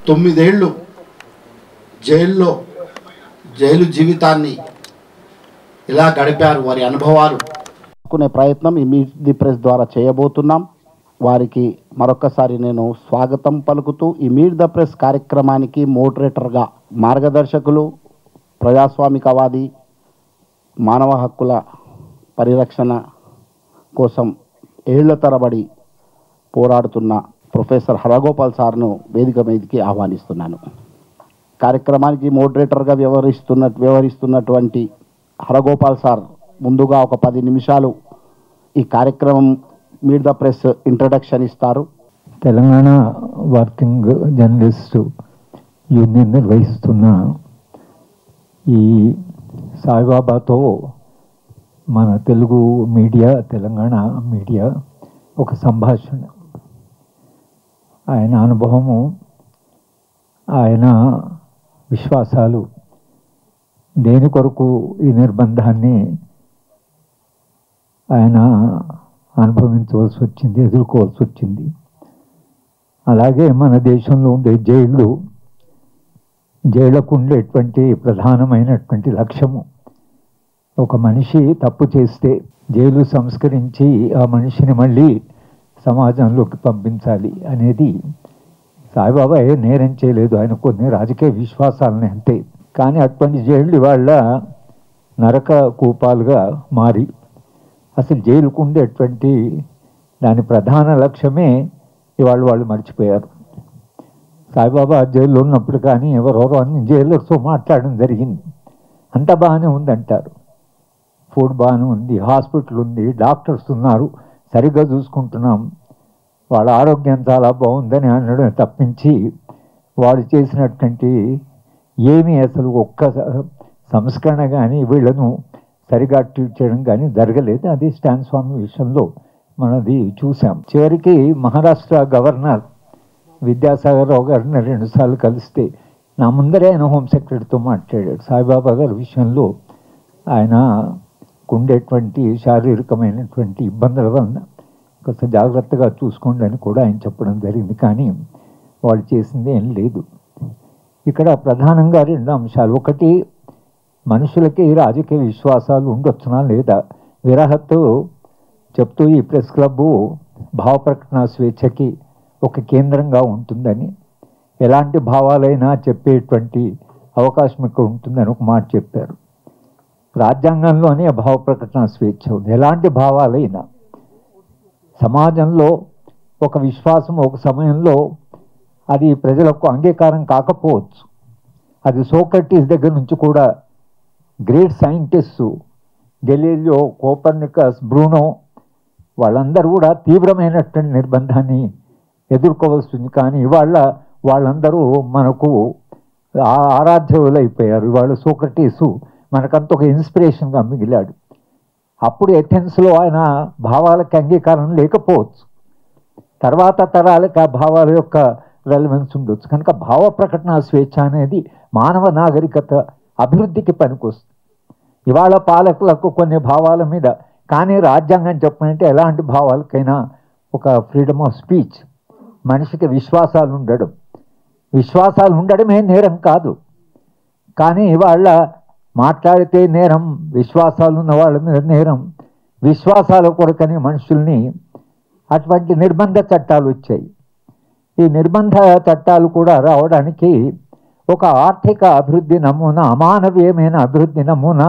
9 ఏళ్ళు జైలు జీవితాన్ని ఇలా గడిపారు. వారి అనుభవాలు కొనే ప్రయత్నం ఈ మీట్ ది ప్రెస్ ద్వారా చేయబోతున్నాం. వారికి మరొకసారి నేను స్వాగతం పలుకుతూ ఈ మీట్ ద ప్రెస్ కార్యక్రమానికి మోడరేటర్గా మార్గదర్శకులు, ప్రజాస్వామికవాది, మానవ హక్కుల పరిరక్షణ కోసం ఏళ్ల తరబడి పోరాడుతున్న ప్రొఫెసర్ హరగోపాల్ సార్ను వేదిక మీదకి ఆహ్వానిస్తున్నాను. కార్యక్రమానికి మోడరేటర్గా వ్యవహరిస్తున్నటువంటి హరగోపాల్ సార్ ముందుగా ఒక 10 నిమిషాలు ఈ కార్యక్రమం మీట్ ద ప్రెస్ ఇంట్రడక్షన్ ఇస్తారు. తెలంగాణ వర్కింగ్ జర్నలిస్ట్ యూనియన్ నిర్వహిస్తున్న ఈ సాయిబాబాతో మన తెలుగు మీడియా, తెలంగాణ మీడియా ఒక సంభాషణ. ఆయన అనుభవము, ఆయన విశ్వాసాలు, దేని కొరకు ఈ నిర్బంధాన్ని ఆయన అనుభవించవలసి వచ్చింది, ఎదుర్కోవాల్సి వచ్చింది. అలాగే మన దేశంలో ఉండే జైళ్లకు ఉండేటువంటి ప్రధానమైనటువంటి లక్ష్యము, ఒక మనిషి తప్పు చేస్తే జైలు సంస్కరించి ఆ మనిషిని మళ్ళీ సమాజంలోకి పంపించాలి అనేది. సాయిబాబా నేరం చేయలేదు, ఆయన కొన్ని రాజకీయ విశ్వాసాలని అంతే. కానీ అటువంటి జైళ్ళు వాళ్ళ నరక కూపాలుగా మారి అసలు జైలుకు ఉండేటువంటి దాని ప్రధాన లక్ష్యమే ఇవాళ వాళ్ళు మర్చిపోయారు. సాయిబాబా జైల్లో ఉన్నప్పుడు కానీ ఎవరెవరో అన్ని జైలర్స్తో మాట్లాడడం జరిగింది. అంత బాగానే ఉందంటారు, ఫుడ్ బాగానే ఉంది, హాస్పిటల్ ఉంది, డాక్టర్స్ ఉన్నారు, సరిగ్గా చూసుకుంటున్నాం, వాళ్ళ ఆరోగ్యం చాలా బాగుందని అనడం తప్పించి వాళ్ళు చేసినటువంటి ఏమీ అసలు ఒక్క సంస్కరణ కానీ వీళ్ళను సరిగా ట్రీట్ చేయడం కానీ జరగలేదు. అది స్టాన్ స్వామి విషయంలో మనది చూసాం. చివరికి మహారాష్ట్ర గవర్నర్ విద్యాసాగర్ రావు గారిని 2 సార్లు కలిస్తే నా ముందరే ఆయన హోమ్ సెక్రటరీతో మాట్లాడాడు. సాయిబాబా గారి విషయంలో ఆయన ఉండేటువంటి శారీరకమైనటువంటి ఇబ్బందుల వలన కొంత జాగ్రత్తగా చూసుకోండి అని కూడా ఆయన చెప్పడం జరిగింది. కానీ వాళ్ళు చేసింది ఏం లేదు. ఇక్కడ ప్రధానంగా 2 అంశాలు. ఒకటి, మనుషులకి రాజకీయ విశ్వాసాలు ఉండొచ్చునా లేదా. విరాహత్ చెప్తూ ఈ ప్రెస్ క్లబ్బు భావ ప్రకటన స్వేచ్ఛకి ఒక కేంద్రంగా ఉంటుందని, ఎలాంటి భావాలైనా చెప్పేటువంటి అవకాశం ఇక్కడ ఉంటుందని ఒక మాట చెప్పారు. రాజ్యాంగంలోనే భావ ప్రకటన స్వేచ్ఛ ఉంది. ఎలాంటి భావాలైనా సమాజంలో ఒక విశ్వాసం ఒక సమయంలో అది ప్రజలకు అంగీకారం కాకపోవచ్చు. అది సోక్రటీస్ దగ్గర నుంచి కూడా great scientist Galileo, Copernicus, Bruno వాళ్ళందరూ కూడా తీవ్రమైనటువంటి నిర్బంధాన్ని ఎదుర్కోవాల్సి ఉంది. కానీ ఇవాళ వాళ్ళందరూ మనకు ఆరాధ్యులైపోయారు. ఇవాళ సోక్రటీసు మనకంత ఒక ఇన్స్పిరేషన్గా మిగిలాడు. అప్పుడు ఎథెన్స్లో ఆయన భావాలకు అంగీకారం లేకపోవచ్చు, తర్వాత తరాలకు ఆ భావాల యొక్క రెలవెన్స్ ఉండొచ్చు. కనుక భావ ప్రకటన స్వేచ్ఛ అనేది మానవ నాగరికత అభివృద్ధికి పనికొస్తుంది. ఇవాళ పాలకులకు కొన్ని భావాల మీద, కానీ రాజ్యాంగం చెప్పమంటే ఎలాంటి భావాలకైనా ఒక ఫ్రీడమ్ ఆఫ్ స్పీచ్, మనిషికి విశ్వాసాలు ఉండడమే నేరం కాదు. కానీ ఇవాళ మాట్లాడితే నేరం, విశ్వాసాలు ఉన్న వాళ్ళ మీద నేరం. విశ్వాసాల కొరకని మనుషుల్ని అటువంటి నిర్బంధ చట్టాలు వచ్చాయి. ఈ నిర్బంధ చట్టాలు కూడా రావడానికి ఒక ఆర్థిక అభివృద్ధి నమూనా, అమానవీయమైన అభివృద్ధి నమూనా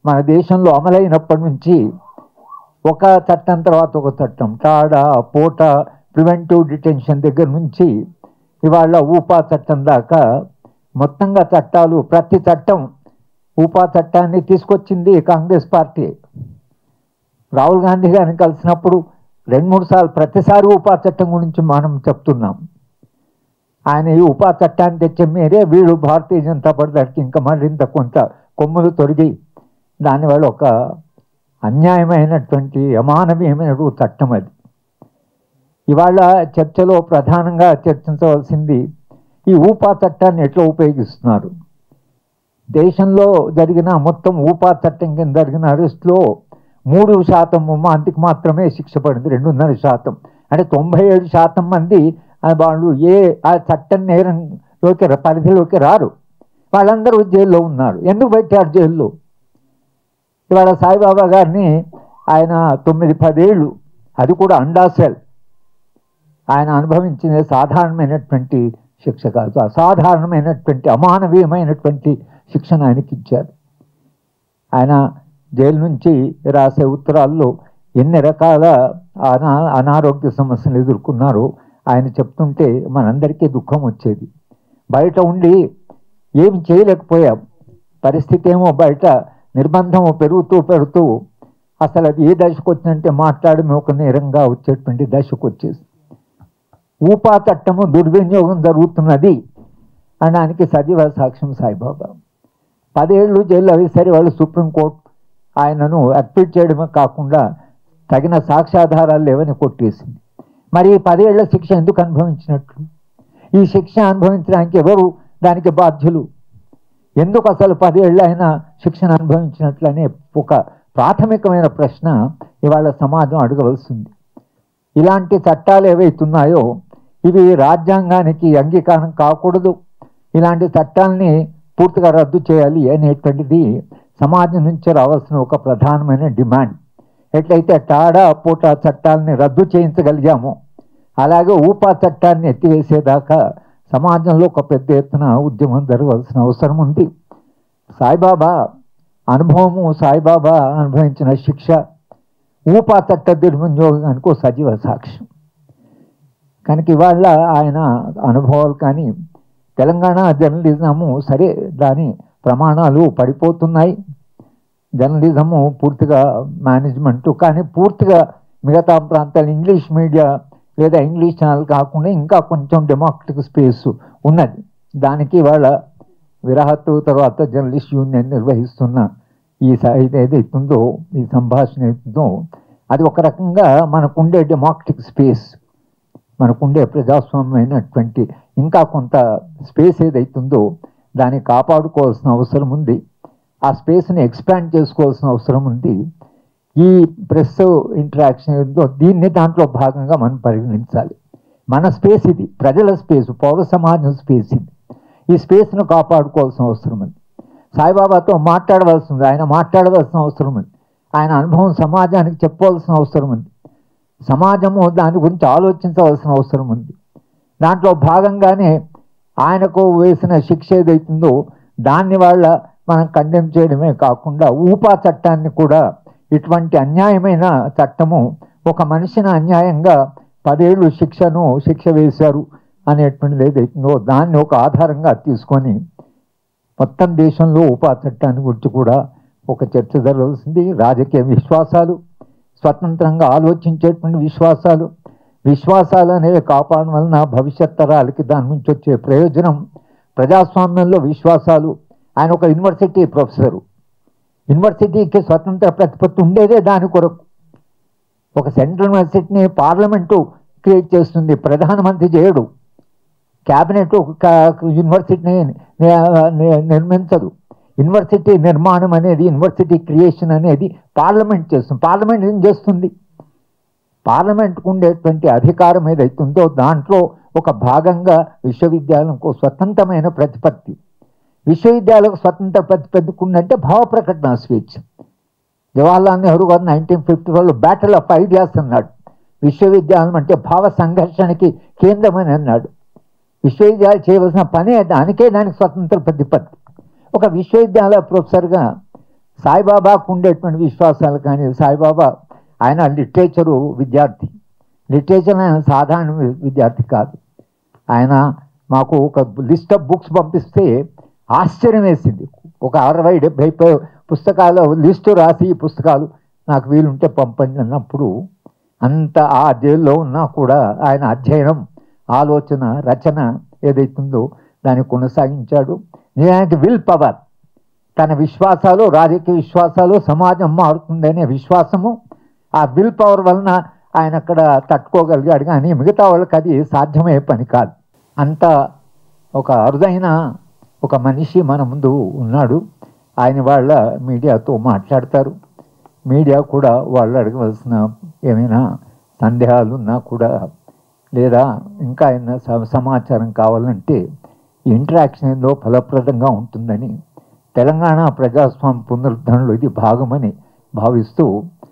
మన దేశంలో అమలైనప్పటి నుంచి ఒక చట్టం తర్వాత ఒక చట్టం, టాడా, పోటా, ప్రివెంటివ్ డిటెన్షన్ దగ్గర నుంచి ఇవాళ ఊపా చట్టం దాకా మొత్తంగా చట్టాలు, ప్రతి చట్టం, ఊపా చట్టాన్ని తీసుకొచ్చింది కాంగ్రెస్ పార్టీ. రాహుల్ గాంధీ గారిని కలిసినప్పుడు 2-3 సార్లు ప్రతిసారి ఊపా చట్టం గురించి మనం చెప్తున్నాం. ఆయన ఈ ఉపా చట్టాన్ని తెచ్చే మీరే వీళ్ళు భారతీయ జనతా పార్టీకి ఇంకా మరింత కొంత కొమ్ములు తొడిగి దానివల్ల ఒక అన్యాయమైనటువంటి అమానవీయమైనటువంటి చట్టం అది. ఇవాళ చర్చలో ప్రధానంగా చర్చించవలసింది ఈ ఊపా చట్టాన్ని ఎట్లా ఉపయోగిస్తున్నారు. దేశంలో జరిగిన మొత్తం ఊపా చట్టం కింద జరిగిన అరెస్టులో 3% ముమ్మాంతికి మాత్రమే శిక్ష పడింది. 2.5%, అంటే 97% మంది వాళ్ళు ఆ చట్టం నేరంలోకి పరిధిలోకి రారు. వాళ్ళందరూ జైల్లో ఉన్నారు. ఎందుకు పెట్టారు జైల్లో? ఇవాళ సాయిబాబా గారిని ఆయన 9-10 ఏళ్ళు, అది కూడా అండాసెల్, ఆయన అనుభవించిన సాధారణమైనటువంటి శిక్ష కాదు, అసాధారణమైనటువంటి అమానవీయమైనటువంటి శిక్షణ ఆయనకి ఇచ్చారు. ఆయన జైలు నుంచి రాసే ఉత్తరాల్లో ఎన్ని రకాల అనారోగ్య సమస్యలు ఎదుర్కొన్నారో ఆయన చెప్తుంటే మనందరికీ దుఃఖం వచ్చేది. బయట ఉండి ఏమి చేయలేకపోయాం. పరిస్థితి ఏమో బయట నిర్బంధము పెరుగుతూ అసలు అది ఏ దశకు వచ్చిందంటే మాట్లాడమే ఒక నేరంగా వచ్చేటువంటి దశకు వచ్చేసి ఊపా చట్టము దుర్వినియోగం జరుగుతున్నది అనడానికి సజీవ సాక్ష్యం సాయిబాబా. 10 ఏళ్ళు జైల్లో అయ్యేసరి వాళ్ళు సుప్రీంకోర్టు ఆయనను అక్విట్ చేయడమే కాకుండా తగిన సాక్ష్యాధారాలు లేవని కొట్టేసింది. మరి 10 ఏళ్ల శిక్ష ఎందుకు అనుభవించినట్లు? ఈ శిక్ష అనుభవించడానికి ఎవరు దానికి బాధ్యులు? ఎందుకు అసలు 10 ఏళ్ళు ఆయన శిక్షను అనుభవించినట్లు అనే ఒక ప్రాథమికమైన ప్రశ్న ఇవాళ సమాజం అడగవలసింది. ఇలాంటి చట్టాలు ఏవైతున్నాయో ఇవి రాజ్యాంగానికి అంగీకారం కాకూడదు. ఇలాంటి చట్టాలని పూర్తిగా రద్దు చేయాలి అనేటువంటిది సమాజం నుంచి రావాల్సిన ఒక ప్రధానమైన డిమాండ్. ఎట్లయితే టాడా పోటా చట్టాలని రద్దు చేయించగలిగామో అలాగే ఊపా చట్టాన్ని ఎత్తివేసేదాకా సమాజంలో ఒక పెద్ద ఎత్తున ఉద్యమం జరగవలసిన అవసరం ఉంది. సాయిబాబా అనుభవము, సాయిబాబా అనుభవించిన శిక్ష ఊపా చట్ట దుర్వినియోగానికి ఒక సజీవ సాక్ష్యం. కనుక ఇవాళ ఆయన అనుభవాలు కానీ తెలంగాణ జర్నలిజము సరే దాని ప్రమాణాలు పడిపోతున్నాయి. జర్నలిజము పూర్తిగా మేనేజ్మెంటు కానీ పూర్తిగా మిగతా ప్రాంతాలు ఇంగ్లీష్ మీడియా లేదా ఇంగ్లీష్ ఛానల్ కాకుండా ఇంకా కొంచెం డెమోక్రటిక్ స్పేస్ ఉన్నది. దానికి వాళ్ళ విరాహత్తు తర్వాత జర్నలిస్ట్ యూనియన్ నిర్వహిస్తున్న ఈ ఏదైతుందో ఈ సంభాషణ అవుతుందో అది ఒక రకంగా మనకుండే డెమోక్రటిక్ స్పేస్, మనకుండే ప్రజాస్వామ్యమైనటువంటి ఇంకా కొంత స్పేస్ ఏదైతుందో దాన్ని కాపాడుకోవాల్సిన అవసరం ఉంది. ఆ స్పేస్ని ఎక్స్పాండ్ చేసుకోవాల్సిన అవసరం ఉంది. ఈ ప్రెస్ ఇంటరాక్షన్ ఏదో దీన్ని దాంట్లో భాగంగా మనం పరిగణించాలి. మన స్పేస్ ఇది, ప్రజల స్పేస్, పౌర సమాజం స్పేస్ ఇది. ఈ స్పేస్ను కాపాడుకోవాల్సిన అవసరం ఉంది. సాయిబాబాతో మాట్లాడవలసి ఉంది, ఆయన మాట్లాడవలసిన అవసరం ఉంది. ఆయన అనుభవం సమాజానికి చెప్పవలసిన అవసరం ఉంది. సమాజము దాని గురించి ఆలోచించవలసిన అవసరం ఉంది. దాంట్లో భాగంగానే ఆయనకు వేసిన శిక్ష ఏదైతుందో దాన్ని మనం కండెమ్ చేయడమే కాకుండా ఊపా చట్టాన్ని కూడా ఇటువంటి అన్యాయమైన చట్టము ఒక మనిషిని అన్యాయంగా 10 ఏళ్ళు శిక్ష వేశారు అనేటువంటిది ఏదైతుందో దాన్ని ఒక ఆధారంగా తీసుకొని మొత్తం దేశంలో ఊపా చట్టాన్ని గురించి కూడా ఒక చర్చ జరగాల్సింది. రాజకీయ విశ్వాసాలు, స్వతంత్రంగా ఆలోచించేటువంటి విశ్వాసాలు అనేవి కాపాడడం వలన భవిష్యత్ తరాలకి దాని నుంచి వచ్చే ప్రయోజనం. ప్రజాస్వామ్యంలో విశ్వాసాలు. ఆయన ఒక యూనివర్సిటీ ప్రొఫెసరు. యూనివర్సిటీకి స్వతంత్ర ప్రతిపత్తి ఉండేదే దాని కొరకు. ఒక సెంట్రల్ యూనివర్సిటీని పార్లమెంటు క్రియేట్ చేస్తుంది, ప్రధానమంత్రి చేయడు. క్యాబినెట్ ఒక యూనివర్సిటీని నిర్మించదు. యూనివర్సిటీ నిర్మాణం అనేది, యూనివర్సిటీ క్రియేషన్ అనేది పార్లమెంట్ చేస్తుంది. పార్లమెంట్ ఏం చేస్తుంది? పార్లమెంట్కు ఉండేటువంటి అధికారం ఏదైతుందో దాంట్లో ఒక భాగంగా విశ్వవిద్యాలయంకు స్వతంత్రమైన ప్రతిపత్తి. విశ్వవిద్యాలయాలకు స్వతంత్ర ప్రతిపత్తికి ఉందంటే భావ ప్రకటన స్వేచ్ఛ. జవహర్లాల్ నెహ్రూ గారు 1954లో బ్యాటిల్ ఆఫ్ ఐడియాస్ అన్నాడు. విశ్వవిద్యాలయం అంటే భావ సంఘర్షణకి కేంద్రమని అన్నాడు. విశ్వవిద్యాలయం చేయవలసిన పనే దానికి స్వతంత్ర ప్రతిపత్తి. ఒక విశ్వవిద్యాలయ ప్రొఫెసర్గా సాయిబాబాకు ఉండేటువంటి విశ్వాసాలు కానీ, సాయిబాబా ఆయన లిటరేచరు విద్యార్థి. లిటరేచర్ ఆయన సాధారణ విద్యార్థి కాదు. ఆయన మాకు ఒక లిస్ట్ ఆఫ్ బుక్స్ పంపిస్తే ఆశ్చర్యం వేసింది. ఒక 60-70 పుస్తకాల లిస్టు రాసి ఈ పుస్తకాలు నాకు వీలుంటే పంపండి అన్నప్పుడు అంత ఆ జైల్లో ఉన్నా కూడా ఆయన అధ్యయనం, ఆలోచన, రచన ఏదైతుందో దాన్ని కొనసాగించాడు. నిజానికి విల్ పవర్, తన విశ్వాసాలు, రాజకీయ విశ్వాసాలు, సమాజం మారుతుందనే విశ్వాసము, ఆ విల్ పవర్ వలన ఆయన అక్కడ తట్టుకోగలిగాడు. కానీ మిగతా వాళ్ళకి అది సాధ్యమయ్యే పని కాదు. అంత ఒక అరుదైన ఒక మనిషి మన ముందు ఉన్నాడు. ఆయన వాళ్ళ మీడియాతో మాట్లాడతారు. మీడియా కూడా వాళ్ళు అడగవలసిన ఏమైనా సందేహాలు ఉన్నా కూడా లేదా ఇంకా ఏమైనా సమాచారం కావాలంటే ఇంటరాక్షన్ ఏదో ఫలప్రదంగా ఉంటుందని తెలంగాణ ప్రజాస్వామ్య పునరుద్ధరణలో ఇది భాగమని భావిస్తూ